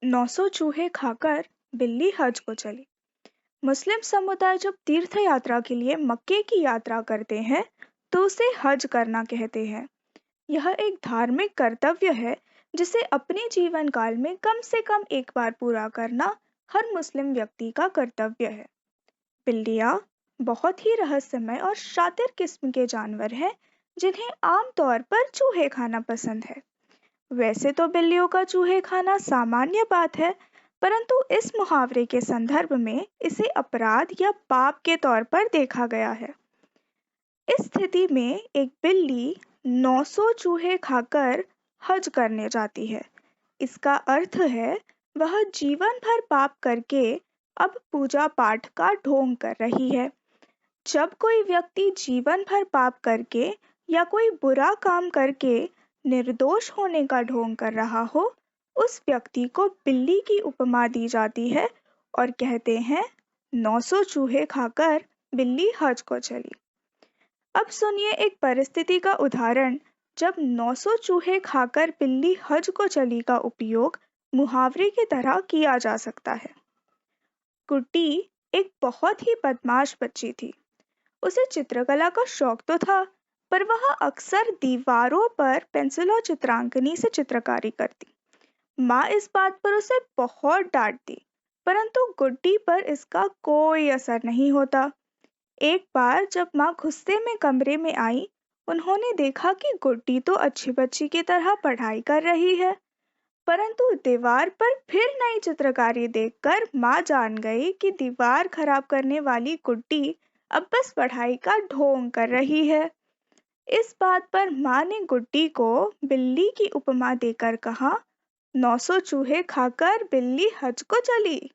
900 चूहे खाकर बिल्ली हज को चली। मुस्लिम समुदाय जब तीर्थ यात्रा के लिए मक्के की यात्रा करते हैं तो उसे हज करना कहते हैं। यह एक धार्मिक कर्तव्य है जिसे अपने जीवन काल में कम से कम एक बार पूरा करना हर मुस्लिम व्यक्ति का कर्तव्य है। बिल्लियाँ बहुत ही रहस्यमय और शातिर किस्म के जानवर हैं जिन्हें आमतौर पर चूहे खाना पसंद है। वैसे तो बिल्लियों का चूहे खाना सामान्य बात है, परंतु इस मुहावरे के संदर्भ में इसे अपराध या पाप के तौर पर देखा गया है। इस स्थिति में एक बिल्ली 900 चूहे खाकर हज करने जाती है। इसका अर्थ है वह जीवन भर पाप करके अब पूजा पाठ का ढोंग कर रही है। जब कोई व्यक्ति जीवन भर पाप करके या कोई बुरा काम करके निर्दोष होने का ढोंग कर रहा हो, उस व्यक्ति को बिल्ली की उपमा दी जाती है और कहते हैं 900 चूहे खाकर बिल्ली हज को चली। अब सुनिए एक परिस्थिति का उदाहरण जब 900 चूहे खाकर बिल्ली हज को चली का उपयोग मुहावरे की तरह किया जा सकता है। गुड्डी एक बहुत ही बदमाश बच्ची थी। उसे चित्रकला का शौक तो था, पर वह अक्सर दीवारों पर पेंसिल और चित्रांकनी से चित्रकारी करती। माँ इस बात पर उसे बहुत डांटती, परंतु गुड्डी पर इसका कोई असर नहीं होता। एक बार जब माँ गुस्से में कमरे में आई, उन्होंने देखा कि गुड्डी तो अच्छी बच्ची की तरह पढ़ाई कर रही है, परंतु दीवार पर फिर नई चित्रकारी देखकर माँ जान गई कि दीवार खराब करने वाली गुड्डी अब बस पढ़ाई का ढोंग कर रही है। इस बात पर माँ ने गुड्डी को बिल्ली की उपमा देकर कहा, 900 चूहे खाकर बिल्ली हज को चली।